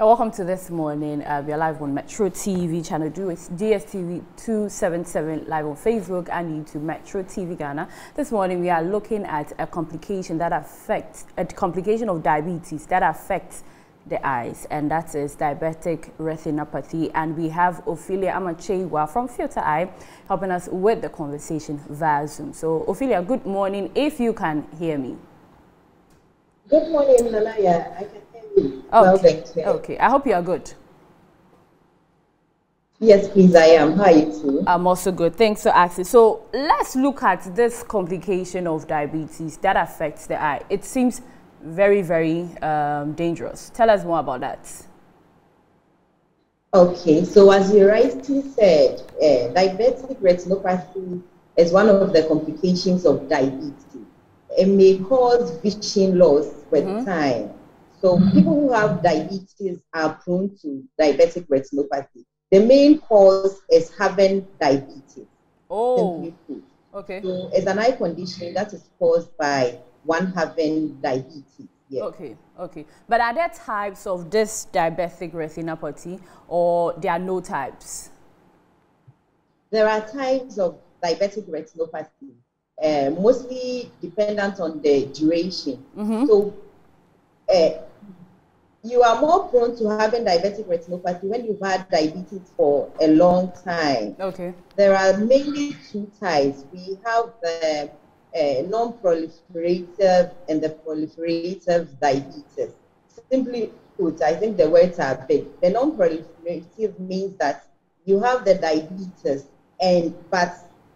Welcome to this morning. We are live on Metro TV channel DSTV 277, live on Facebook and YouTube, Metro TV Ghana. This morning we are looking at a complication of diabetes that affects the eyes, and that is diabetic retinopathy. And we have Ophelia Ama Kyeiwaah from Filter Eye helping us with the conversation via Zoom. So Ophelia, good morning, if you can hear me. Good morning, Nalaya. I can hear you. Okay. Okay. I hope you are good. Yes, please, I am. How are you too? I'm also good. Thanks for asking. So let's look at this complication of diabetes that affects the eye. It seems very, very dangerous. Tell us more about that. Okay, so as you rightly said, diabetic retinopathy is one of the complications of diabetes. It may cause vision loss with time. So people who have diabetes are prone to diabetic retinopathy. The main cause is having diabetes. Oh, simply put. Okay. So it's an eye condition that is caused by one having diabetes. Yes. Okay, okay. But are there types of this diabetic retinopathy, or there are no types? There are types of diabetic retinopathy, mostly dependent on the duration. So you are more prone to having diabetic retinopathy when you've had diabetes for a long time. Okay. There are mainly two types. We have the non-proliferative and the proliferative diabetes. Simply put, I think the words are big. The non-proliferative means that you have the diabetes, but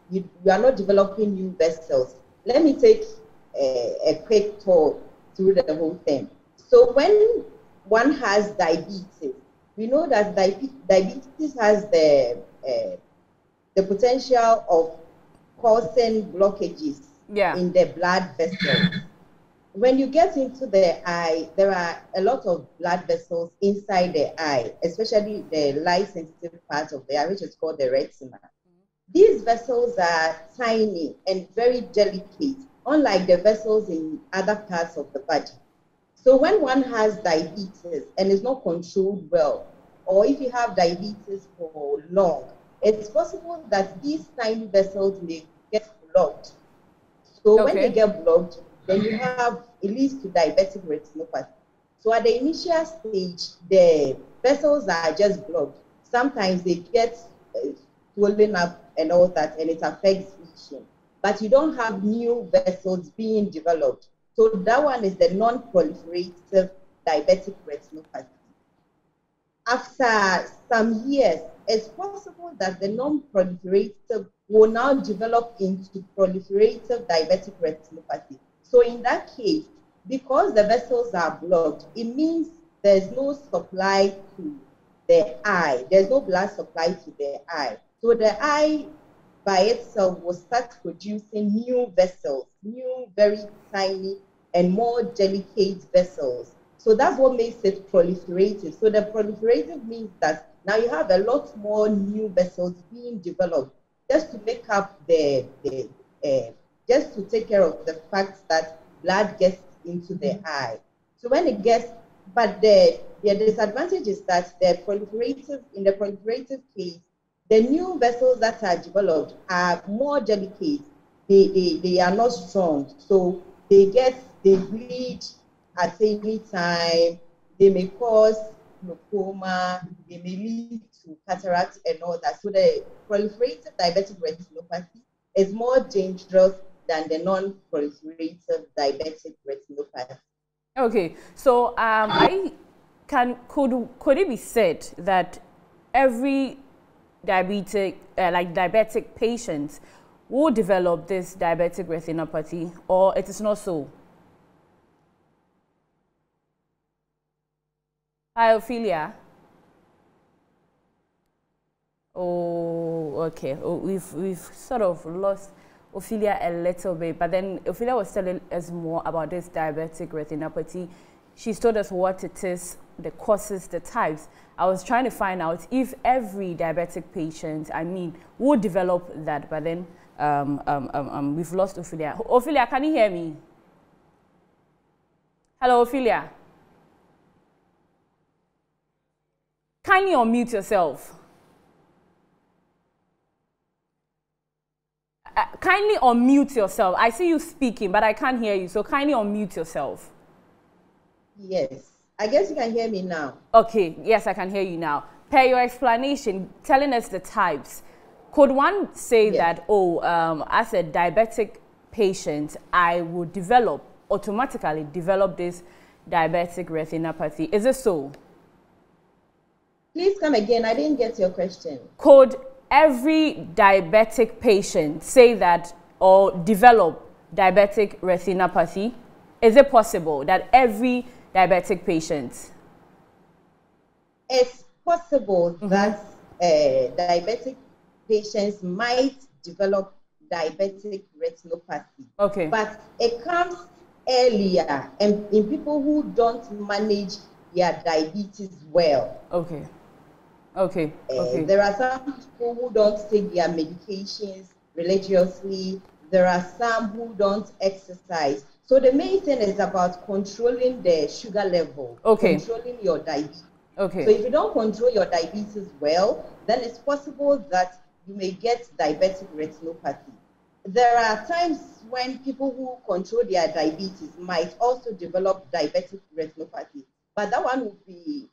you are not developing new vessels. Let me take a quick tour through the whole thing. So when one has diabetes, we know that diabetes has the potential of causing blockages in the blood vessels. When you get into the eye, there are a lot of blood vessels inside the eye, especially the light-sensitive part of the eye, which is called the retina. These vessels are tiny and very delicate, unlike the vessels in other parts of the body. So when one has diabetes and is not controlled well, or if you have diabetes for long, it's possible that these tiny vessels may get blocked. So when they get blocked, then you have, it leads to diabetic retinopathy. So at the initial stage, the vessels are just blocked. Sometimes they get swollen up and all that, and it affects vision. But you don't have new vessels being developed. So that one is the non-proliferative diabetic retinopathy. After some years, it's possible that the non-proliferative will now develop into proliferative diabetic retinopathy. So in that case, because the vessels are blocked, it means there's no supply to the eye. There's no blood supply to the eye. So the eye by itself will start producing new vessels, new very tiny and more delicate vessels. So that's what makes it proliferative. So the proliferative means that now you have a lot more new vessels being developed just to make up just to take care of the fact that blood gets into the eye. So when it gets, but the disadvantage is that in the proliferative case, the new vessels that are developed are more delicate. They are not strong. So they bleed at any time. They may cause glaucoma. They may lead to cataract and all that. So the proliferative diabetic retinopathy is more dangerous than the non-proliferative diabetic retinopathy. Okay, so could it be said that every diabetic patient will develop this diabetic retinopathy, or it is not so? Hi, Ophelia. Oh, okay. Oh, we've sort of lost Ophelia a little bit, but then Ophelia was telling us more about this diabetic retinopathy. She's told us what it is, the causes, the types. I was trying to find out if every diabetic patient, would develop that, but then we've lost Ophelia. Ophelia, can you hear me? Hello, Ophelia. Kindly unmute yourself. Kindly unmute yourself. I see you speaking, but I can't hear you, so kindly unmute yourself. Yes. I guess you can hear me now. Okay, yes, I can hear you now. Per your explanation, telling us the types, could one say that, as a diabetic patient, I would automatically develop this diabetic retinopathy? Is it so? Please come again. I didn't get your question. Could every diabetic patient say that or develop diabetic retinopathy? Is it possible that every diabetic patient? It's possible that diabetic patients might develop diabetic retinopathy. Okay. But it comes earlier and in people who don't manage their diabetes well. Okay. Okay. There are some people who don't take their medications religiously. There are some who don't exercise. So the main thing is about controlling the sugar level, controlling your diabetes. Okay. So if you don't control your diabetes well, then it's possible that you may get diabetic retinopathy. There are times when people who control their diabetes might also develop diabetic retinopathy, but that one will be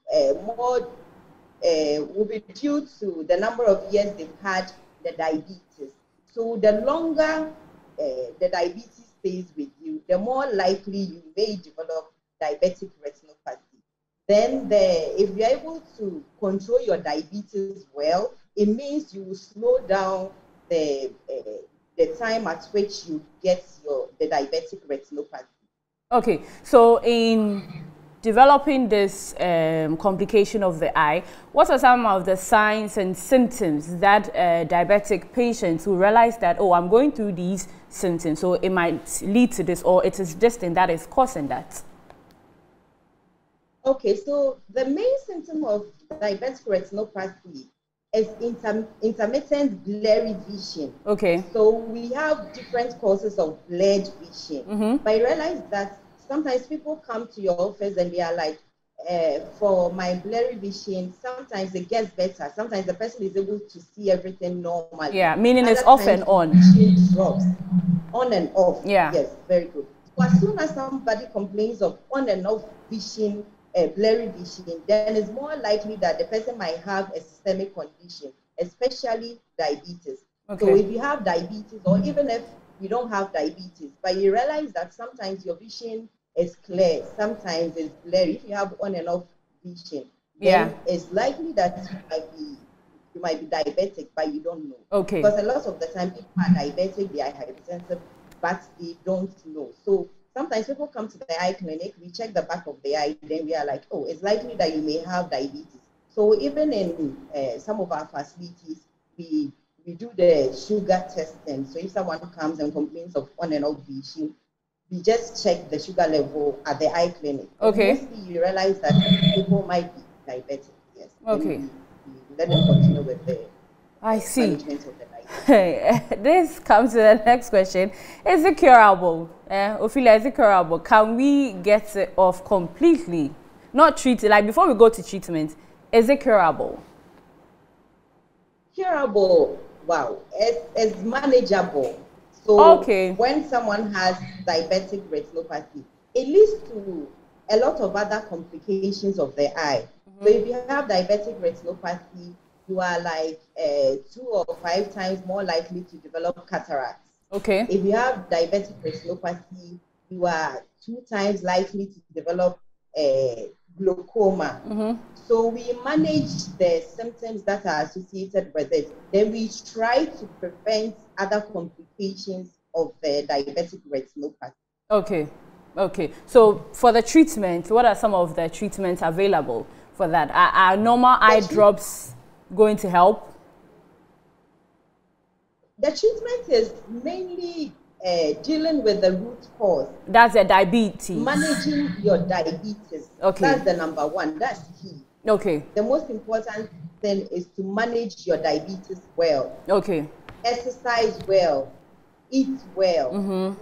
will be due to the number of years they've had the diabetes. So the longer the diabetes stays with you, the more likely you may develop diabetic retinopathy. Then if you're able to control your diabetes well, it means you will slow down the time at which you get the diabetic retinopathy. Okay, so in developing this complication of the eye, what are some of the signs and symptoms that diabetic patients will realize that, oh, I'm going through these symptoms, so it might lead to this, or it is this thing that is causing that? Okay, so the main symptom of diabetic retinopathy is intermittent blurry vision. Okay. So we have different causes of blurred vision. But I realize that sometimes people come to your office and they are like, for my blurry vision, sometimes it gets better. Sometimes the person is able to see everything normally. Yeah, meaning it's off and on. Vision drops on and off. Yeah. Yes, very good. So as soon as somebody complains of on and off vision, blurry vision, then it's more likely that the person might have a systemic condition, especially diabetes. Okay. So if you have diabetes, or even if you don't have diabetes, but you realize that sometimes your vision is clear, sometimes it's blurry. If you have on and off vision, then it's likely that you might be diabetic, but you don't know. Okay. Because a lot of the time people are diabetic, they are hypertensive, but they don't know. So sometimes people come to the eye clinic, we check the back of the eye, then we are like, oh, it's likely that you may have diabetes. So even in some of our facilities, we do the sugar testing. So if someone comes and complains of on and off vision, we just check the sugar level at the eye clinic. Okay. And mostly you realize that people might be diabetic. Yes. Okay. We let them continue with the management of the diabetes. This comes to the next question. Is it curable? Ophelia, is it curable? Can we get it off completely? Not treat it, like before we go to treatment, is it curable? Curable, wow, it's manageable. So when someone has diabetic retinopathy, it leads to a lot of other complications of the eye. So if you have diabetic retinopathy, you are like 2 or 5 times more likely to develop cataracts. Okay. If you have diabetic retinopathy, you are 2 times likely to develop glaucoma. So we manage the symptoms that are associated with it. Then we try to prevent other complications of the diabetic retinopathy. Okay. Okay. So for the treatment, what are some of the treatments available for that? Are normal eye drops going to help? The treatment is mainly dealing with the root cause. That's the diabetes. Managing your diabetes. Okay. That's the number one. That's key. Okay. The most important thing is to manage your diabetes well. Okay. Exercise well. Eat well.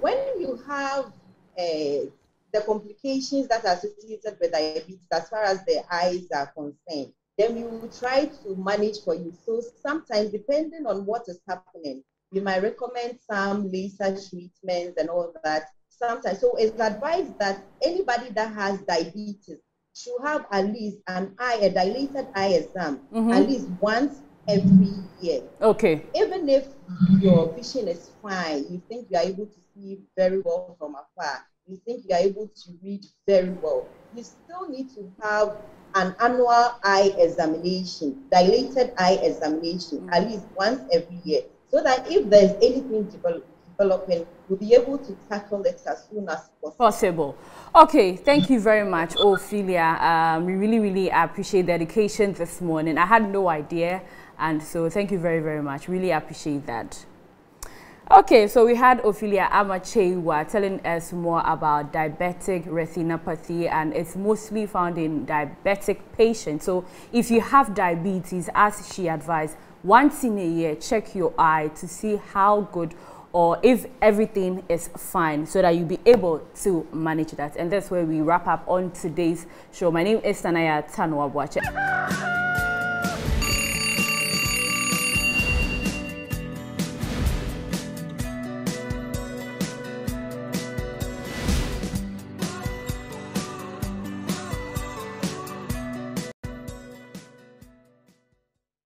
When you have the complications that are associated with diabetes, as far as the eyes are concerned, then we will try to manage for you. So sometimes, depending on what is happening, we might recommend some laser treatments and all that. Sometimes, so it's advised that anybody that has diabetes should have at least a dilated eye exam at least once every year. Okay. Even if your vision is fine, you think you are able to see very well from afar, you think you are able to read very well, you still need to have an annual eye examination, dilated eye examination, at least once every year, so that if there's anything developing, we'll be able to tackle it as soon as possible. Okay, thank you very much, Ophelia. We really appreciate the dedication this morning. I had no idea, and so thank you very much. Really appreciate that. Okay, so we had Ophelia Ama Kyeiwaah telling us more about diabetic retinopathy, and it's mostly found in diabetic patients. So if you have diabetes, as she advised, once in a year, check your eye to see how good or if everything is fine, so that you'll be able to manage that. And that's where we wrap up on today's show. My name is Tanaya Tanwa Boache.